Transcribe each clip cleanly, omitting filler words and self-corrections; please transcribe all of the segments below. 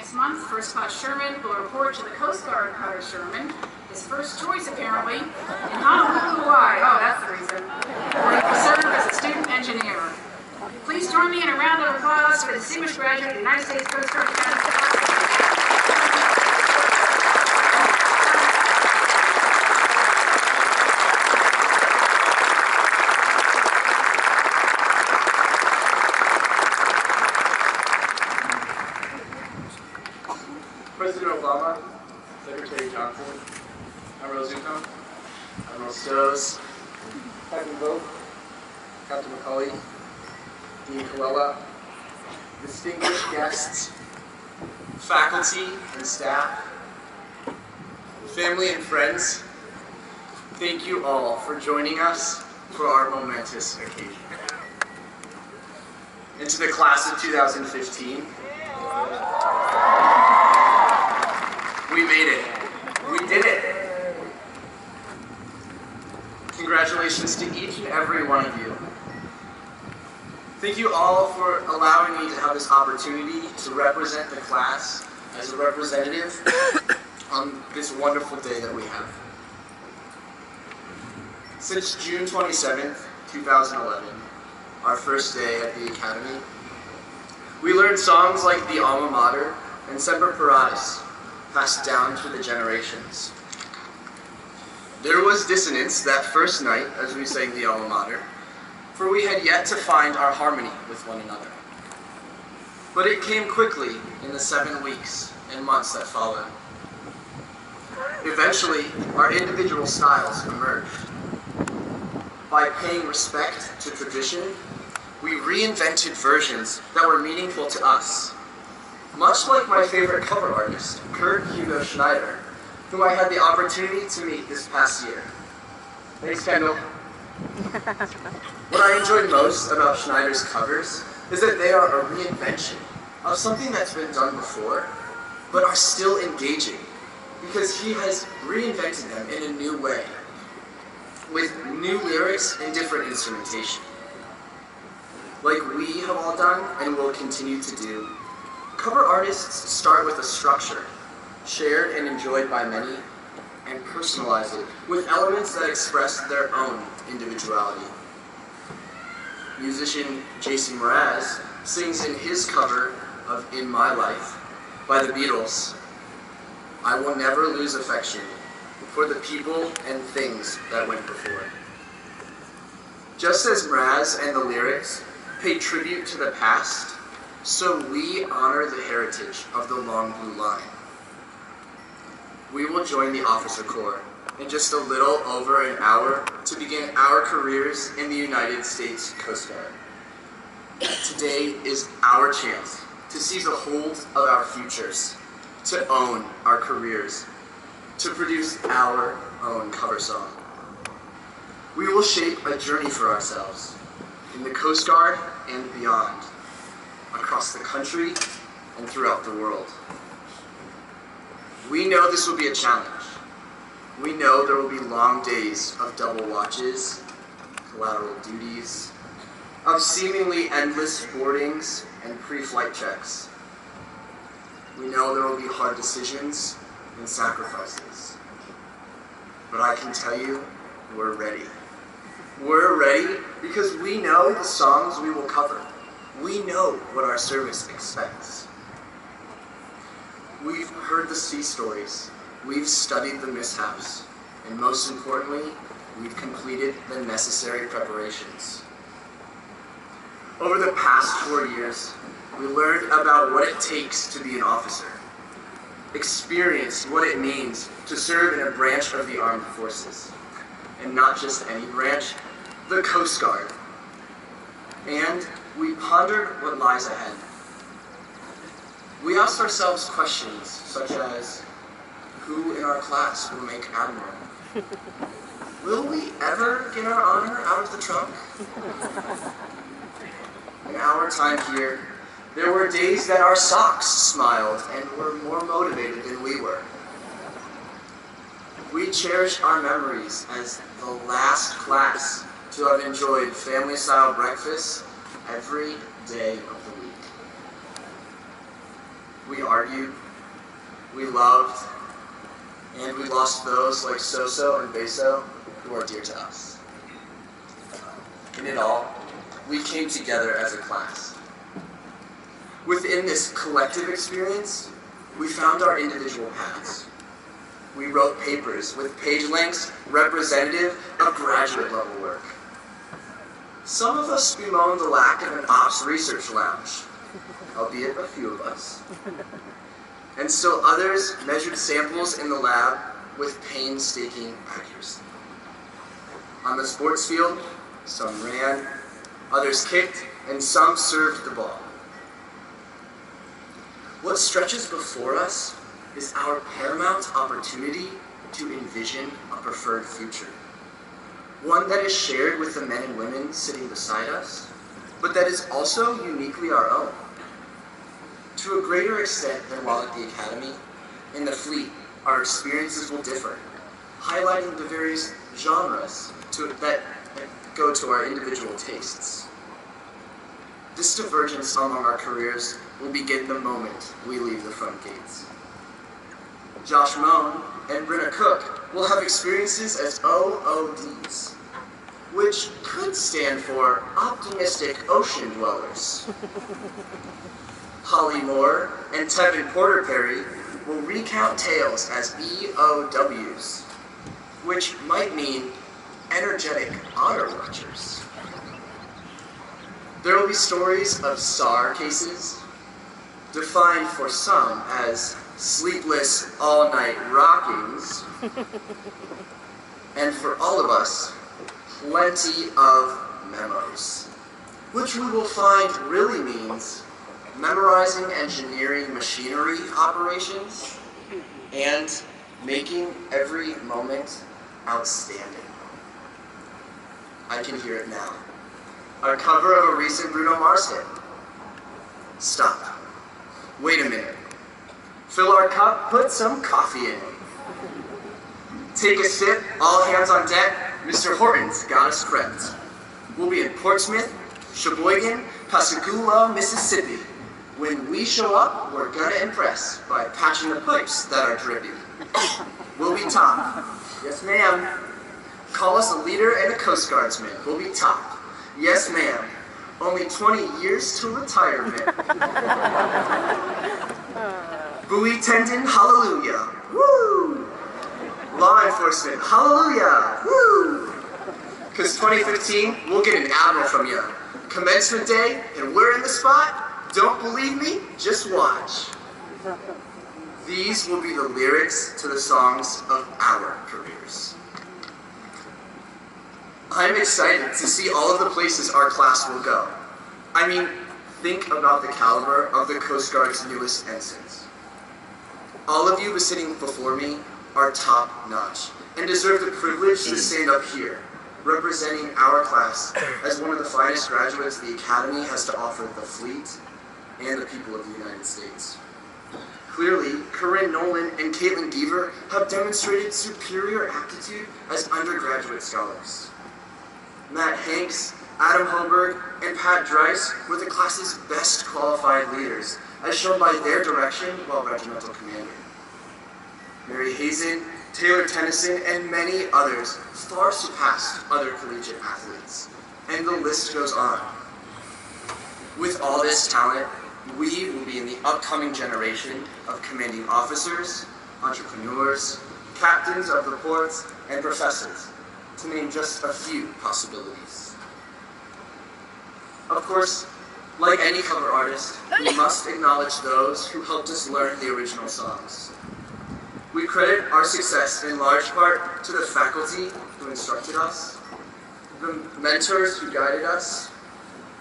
Next month, First Class Sherman will report to the Coast Guard cutter Sherman, his first choice apparently, in Honolulu, Hawaii. Oh, that's the reason. Where he will serve as a student engineer. Please join me in a round of applause for the distinguished graduate of the United States Coast Guard Academy. President Obama, Secretary Johnson, Admiral Zuko, Admiral Stows, Captain Vogt, Captain McCauley, Dean Colella, distinguished guests, faculty and staff, family and friends, thank you all for joining us for our momentous occasion. And to the class of 2015, we made it. We did it. Congratulations to each and every one of you. Thank you all for allowing me to have this opportunity to represent the class as a representative on this wonderful day that we have. Since June 27th, 2011, our first day at the Academy, we learned songs like the Alma Mater and Semper Paratus, passed down through the generations. There was dissonance that first night as we sang the Alma Mater, for we had yet to find our harmony with one another. But it came quickly in the 7 weeks and months that followed. Eventually, our individual styles emerged. By paying respect to tradition, we reinvented versions that were meaningful to us. Much like my favorite cover artist, Kurt Hugo Schneider, whom I had the opportunity to meet this past year. Thanks, Kendall. What I enjoyed most about Schneider's covers is that they are a reinvention of something that's been done before, but are still engaging, because he has reinvented them in a new way, with new lyrics and different instrumentation. Like we have all done and will continue to do, cover artists start with a structure, shared and enjoyed by many, and personalize it with elements that express their own individuality. Musician Jason Mraz sings in his cover of In My Life by the Beatles, "I will never lose affection for the people and things that went before." Just as Mraz and the lyrics pay tribute to the past, so we honor the heritage of the Long Blue Line. We will join the Officer Corps in just a little over an hour to begin our careers in the United States Coast Guard. Today is our chance to seize a hold of our futures, to own our careers, to produce our own cover song. We will shape a journey for ourselves in the Coast Guard and beyond, across the country and throughout the world. We know this will be a challenge. We know there will be long days of double watches, collateral duties, of seemingly endless boardings and pre-flight checks. We know there will be hard decisions and sacrifices. But I can tell you, we're ready. We're ready because we know the songs we will cover. We know what our service expects. We've heard the sea stories, we've studied the mishaps, and most importantly, we've completed the necessary preparations. Over the past 4 years, we learned about what it takes to be an officer, experienced what it means to serve in a branch of the armed forces, and not just any branch, the Coast Guard. And we pondered what lies ahead. We asked ourselves questions such as, who in our class will make Admiral? Will we ever get our honor out of the trunk? In our time here, there were days that our socks smiled and were more motivated than we were. We cherish our memories as the last class to have enjoyed family-style breakfast every day of the week. we argued, we loved, and we lost those like Soso and Beso who are dear to us. In it all, we came together as a class. Within this collective experience, we found our individual paths. We wrote papers with page lengths representative of graduate level work. Some of us bemoaned the lack of an ops research lounge, albeit a few of us. And still others measured samples in the lab with painstaking accuracy. On the sports field, some ran, others kicked, and some served the ball. What stretches before us is our paramount opportunity to envision a preferred future. One that is shared with the men and women sitting beside us, but that is also uniquely our own. To a greater extent than while at the academy, in the fleet, our experiences will differ, highlighting the various genres that go to our individual tastes. This divergence among our careers will begin the moment we leave the front gates. Josh Moan and Brenna Cook will have experiences as OODs, which could stand for Optimistic Ocean Dwellers. Holly Moore and Tevin Porter Perry will recount tales as EOWs, which might mean Energetic Otter Watchers. There will be stories of SAR cases, defined for some as sleepless all-night rockings, and for all of us, plenty of memos, which we will find really means memorizing engineering machinery operations and making every moment outstanding. I can hear it now. Our cover of a recent Bruno Mars hit. Stop. Wait a minute. Fill our cup, put some coffee in it. Take a sip, all hands on deck, Mr. Horton's got us prepped. We'll be in Portsmouth, Sheboygan, Pascagoula, Mississippi. When we show up, we're gonna impress by patching the pipes that are dripping. We'll be top. Yes, ma'am. Call us a leader and a Coast Guardsman. We'll be top. Yes, ma'am. Only 20 years to retirement. Buoy tendon, hallelujah. Woo! Law enforcement, hallelujah. Woo! Because 2015, we'll get an admiral from you. Commencement day, and we're in the spot. Don't believe me? Just watch. These will be the lyrics to the songs of our careers. I'm excited to see all of the places our class will go. I mean, think about the caliber of the Coast Guard's newest ensigns. All of you sitting before me are top-notch and deserve the privilege to stand up here, representing our class as one of the finest graduates the Academy has to offer the fleet and the people of the United States. Clearly, Corinne Nolan and Caitlin Deaver have demonstrated superior aptitude as undergraduate scholars. Matt Hanks, Adam Holberg, and Pat Dreiss were the class's best qualified leaders, as shown by their direction while regimental commander. Mary Hazen, Taylor Tennyson, and many others far surpassed other collegiate athletes, and the list goes on. With all this talent, we will be in the upcoming generation of commanding officers, entrepreneurs, captains of the ports, and professors, to name just a few possibilities. Of course, like any cover artist, we must acknowledge those who helped us learn the original songs. We credit our success in large part to the faculty who instructed us, the mentors who guided us,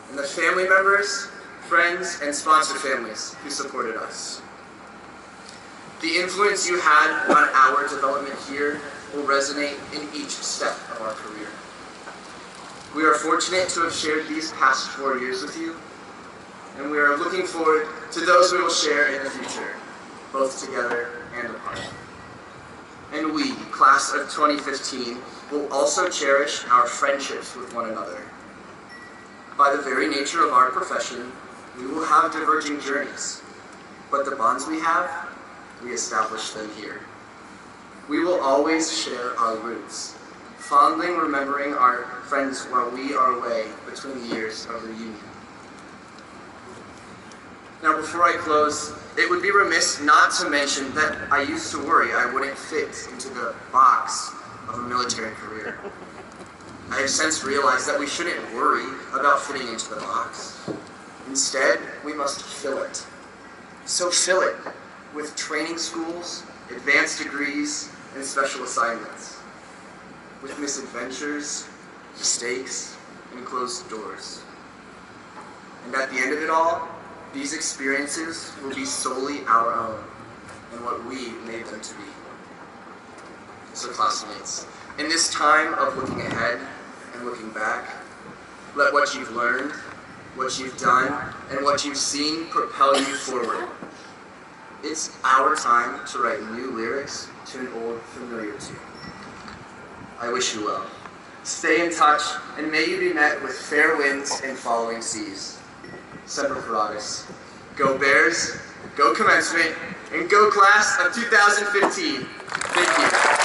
and the family members, friends, and sponsor families who supported us. The influence you had on our development here will resonate in each step of our career. We are fortunate to have shared these past 4 years with you, and we are looking forward to those we will share in the future, both together and apart. And we, class of 2015, will also cherish our friendships with one another. By the very nature of our profession, we will have diverging journeys. but the bonds we have, we establish them here. We will always share our roots, fondly remembering our friends while we are away between the years of reunion. Now, before I close, it would be remiss not to mention that I used to worry I wouldn't fit into the box of a military career. I have since realized that we shouldn't worry about fitting into the box. Instead, we must fill it. So fill it with training schools, advanced degrees, and special assignments, with misadventures, mistakes, and closed doors. And at the end of it all, these experiences will be solely our own and what we made them to be. So classmates, in this time of looking ahead and looking back, let what you've learned, what you've done, and what you've seen propel you forward. It's our time to write new lyrics to an old familiar tune. I wish you well. Stay in touch, and may you be met with fair winds and following seas. Semper Paratus. Go Bears, go Commencement, and go Class of 2015. Thank you.